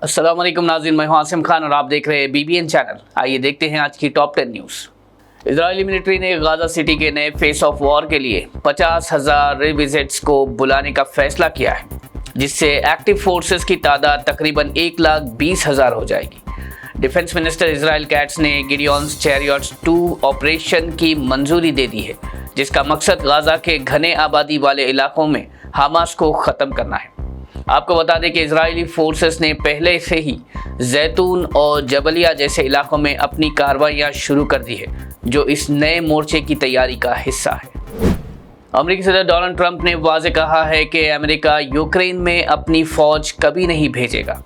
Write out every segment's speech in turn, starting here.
अस्सलाम वालेकुम नाज़रीन, मैं हूं आसिम खान और आप देख रहे हैं BBN चैनल। आइए देखते हैं आज की टॉप 10 न्यूज़। इजरायली मिलिट्री ने गाजा सिटी के नए फेस ऑफ वॉर के लिए 50,000 रिविजिट्स को बुलाने का फैसला किया है, जिससे एक्टिव फोर्सेस की तादाद तकरीबन 1,20,000 हो जाएगी। डिफेंस मिनिस्टर इजराइल कैट्स ने गिडियंस चैरियट्स 2 ऑपरेशन की मंजूरी दे दी है, जिसका मकसद गाजा के घने आबादी वाले इलाकों में हमास को ख़त्म करना है। आपको बता दें कि इजरायली फोर्सेस ने पहले से ही जैतून और जबलिया जैसे इलाकों में अपनी कार्रवाइयाँ शुरू कर दी है, जो इस नए मोर्चे की तैयारी का हिस्सा है। अमेरिकी सदर डोनाल्ड ट्रंप ने वाज़े कहा है कि अमेरिका यूक्रेन में अपनी फ़ौज कभी नहीं भेजेगा।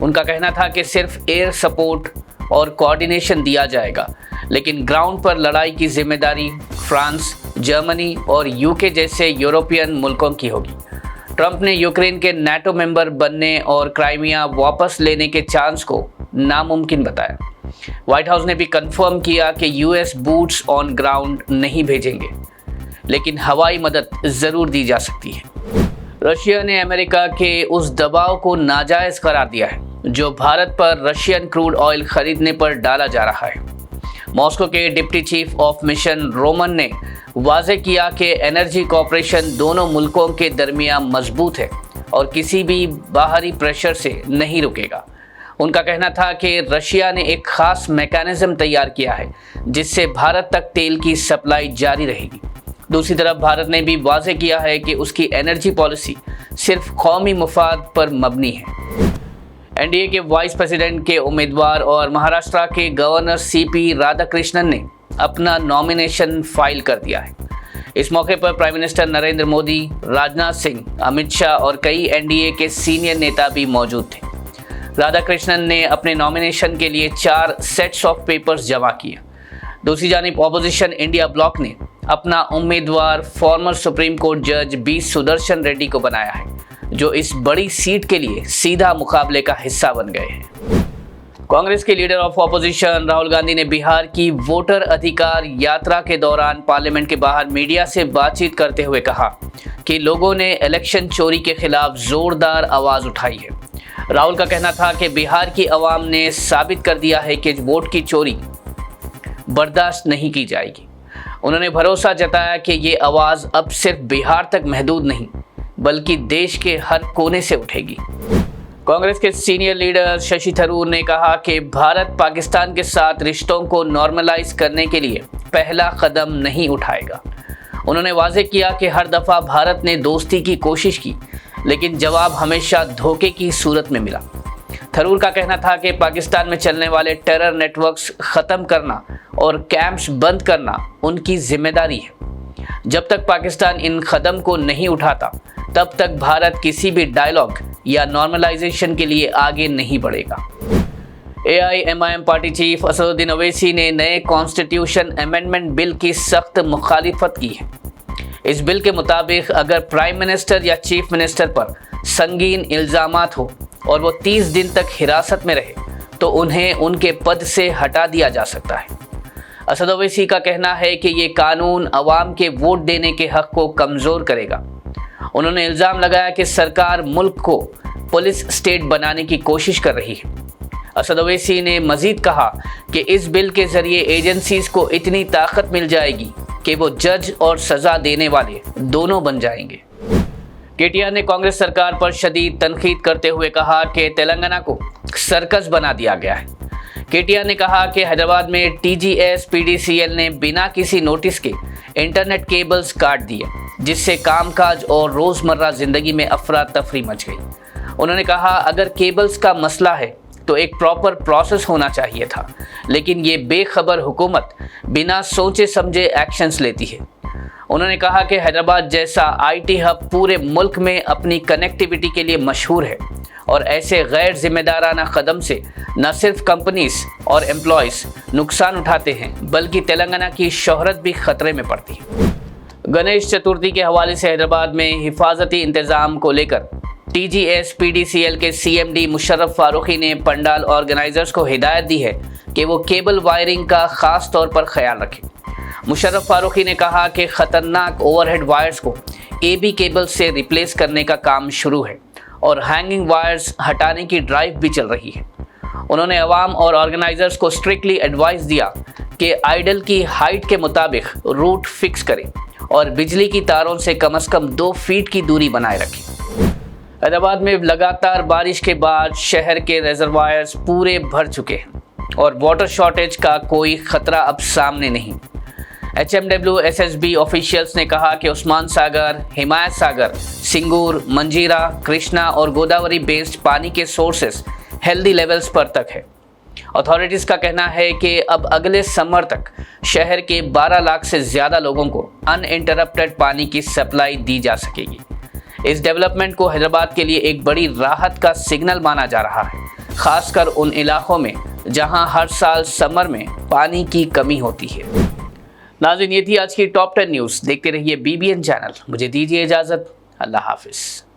उनका कहना था कि सिर्फ एयर सपोर्ट और कोऑर्डिनेशन दिया जाएगा, लेकिन ग्राउंड पर लड़ाई की जिम्मेदारी फ्रांस, जर्मनी और यूके जैसे यूरोपियन मुल्कों की होगी। ट्रंप ने यूक्रेन के नाटो मेंबर बनने और क्राइमिया वापस लेने के चांस को नामुमकिन बताया। व्हाइट हाउस ने भी कंफर्म किया कि यूएस बूट्स ऑन ग्राउंड नहीं भेजेंगे, लेकिन हवाई मदद ज़रूर दी जा सकती है। रशिया ने अमेरिका के उस दबाव को नाजायज़ करार दिया है जो भारत पर रशियन क्रूड ऑयल खरीदने पर डाला जा रहा है। मॉस्को के deputy chief of mission Roman ने वाज़े किया कि एनर्जी कॉरपोरेशन दोनों मुल्कों के दरमियान मजबूत है और किसी भी बाहरी प्रेशर से नहीं रुकेगा। उनका कहना था कि रशिया ने एक ख़ास मैकेनिज़्म तैयार किया है जिससे भारत तक तेल की सप्लाई जारी रहेगी। दूसरी तरफ भारत ने भी वाज़े किया है कि उसकी एनर्जी पॉलिसी सिर्फ कौमी मुफाद पर मबनी है। एनडीए के वाइस प्रेसिडेंट के उम्मीदवार और महाराष्ट्र के गवर्नर सीपी राधाकृष्णन ने अपना नॉमिनेशन फाइल कर दिया है। इस मौके पर प्राइम मिनिस्टर नरेंद्र मोदी, राजनाथ सिंह, अमित शाह और कई एनडीए के सीनियर नेता भी मौजूद थे। राधाकृष्णन ने अपने नॉमिनेशन के लिए 4 सेट्स ऑफ पेपर्स जमा किए। दूसरी जानिब ऑपोजिशन इंडिया ब्लॉक ने अपना उम्मीदवार फॉर्मर सुप्रीम कोर्ट जज बी सुदर्शन रेड्डी को बनाया है, जो इस बड़ी सीट के लिए सीधा मुकाबले का हिस्सा बन गए हैं। कांग्रेस के leader of opposition Rahul Gandhi ने बिहार की वोटर अधिकार यात्रा के दौरान पार्लियामेंट के बाहर मीडिया से बातचीत करते हुए कहा कि लोगों ने इलेक्शन चोरी के खिलाफ जोरदार आवाज़ उठाई है। राहुल का कहना था कि बिहार की आवाम ने साबित कर दिया है कि वोट की चोरी बर्दाश्त नहीं की जाएगी। उन्होंने भरोसा जताया कि ये आवाज़ अब सिर्फ बिहार तक महदूद नहीं, बल्कि देश के हर कोने से उठेगी। कांग्रेस के सीनियर लीडर शशि थरूर ने कहा कि भारत पाकिस्तान के साथ रिश्तों को नॉर्मलाइज करने के लिए पहला कदम नहीं उठाएगा। उन्होंने वाज़े किया कि हर दफ़ा भारत ने दोस्ती की कोशिश की, लेकिन जवाब हमेशा धोखे की सूरत में मिला। थरूर का कहना था कि पाकिस्तान में चलने वाले टेरर नेटवर्क्स ख़त्म करना और कैंप्स बंद करना उनकी जिम्मेदारी है। जब तक पाकिस्तान इन कदम को नहीं उठाता, तब तक भारत किसी भी डायलॉग या नॉर्मलाइजेशन के लिए आगे नहीं बढ़ेगा। AIMIM party chief Asaduddin Owaisi ने नए कॉन्स्टिट्यूशन अमेंडमेंट बिल की सख्त मुखालिफत की है। इस बिल के मुताबिक अगर प्राइम मिनिस्टर या चीफ मिनिस्टर पर संगीन इल्ज़ामात हो और वो 30 दिन तक हिरासत में रहे, तो उन्हें उनके पद से हटा दिया जा सकता है। असद ओवैसी का कहना है कि ये कानून अवाम के वोट देने के हक़ को कमज़ोर करेगा। उन्होंने इल्ज़ाम लगाया कि सरकार मुल्क को पुलिस स्टेट बनाने की कोशिश कर रही है। असद ओवैसी ने मज़ीद कहा कि इस बिल के ज़रिए एजेंसीज़ को इतनी ताकत मिल जाएगी कि वो जज और सज़ा देने वाले दोनों बन जाएंगे। केटीआर ने कांग्रेस सरकार पर शदीद तनकीद करते हुए कहा कि तेलंगाना को सर्कस बना दिया गया है। केटीआर ने कहा कि हैदराबाद में TGS PDCL ने बिना किसी नोटिस के इंटरनेट केबल्स काट दिए, जिससे कामकाज और रोज़मर्रा ज़िंदगी में अफरा तफरी मच गई। उन्होंने कहा अगर केबल्स का मसला है तो एक प्रॉपर प्रोसेस होना चाहिए था, लेकिन ये बेखबर हुकूमत बिना सोचे समझे एक्शंस लेती है। उन्होंने कहा कि हैदराबाद जैसा IT हब पूरे मुल्क में अपनी कनेक्टिविटी के लिए मशहूर है और ऐसे गैर जिम्मेदाराना कदम से न सिर्फ कंपनीज और एम्प्लॉयज़ नुकसान उठाते हैं, बल्कि तेलंगाना की शोहरत भी खतरे में पड़ती है। गणेश चतुर्थी के हवाले से हैदराबाद में हिफाजती इंतज़ाम को लेकर TGS PDCL के CMD मुशर्रफ फारूकी ने पंडाल ऑर्गेनाइजर्स को हिदायत दी है कि वो केबल वायरिंग का ख़ास तौर पर ख्याल रखें। मुशर्रफ फारूकी ने कहा कि ख़तरनाक ओवरहेड वायर्स को AB केबल से रिप्लेस करने का काम शुरू है और हैंगिंग वायर्स हटाने की ड्राइव भी चल रही है। उन्होंने अवाम और ऑर्गेनाइजर्स को स्ट्रिक्टली एडवाइस दिया कि आइडल की हाइट के मुताबिक रूट फिक्स करें और बिजली की तारों से कम 2 फीट की दूरी बनाए रखें। हैदराबाद में लगातार बारिश के बाद शहर के रिजर्वायर्स पूरे भर चुके हैं और वाटर शॉर्टेज का कोई खतरा अब सामने नहीं। HMW-SSB ऑफिशियल्स ने कहा कि उस्मान सागर, हिमायत सागर, सिंगूर, मंजीरा, कृष्णा और गोदावरी बेस्ड पानी के सोर्सेस हेल्दी लेवल्स पर तक है। अथॉरिटीज़ का कहना है कि अब अगले समर तक शहर के 12 लाख से ज़्यादा लोगों को अनइंटरप्टेड पानी की सप्लाई दी जा सकेगी। इस डेवलपमेंट को हैदराबाद के लिए एक बड़ी राहत का सिग्नल माना जा रहा है, खासकर उन इलाकों में जहां हर साल समर में पानी की कमी होती है। नाज़रीन, ये थी आज की टॉप 10 न्यूज़। देखते रहिए BBN चैनल। मुझे दीजिए इजाज़त। अल्लाह हाफिज़।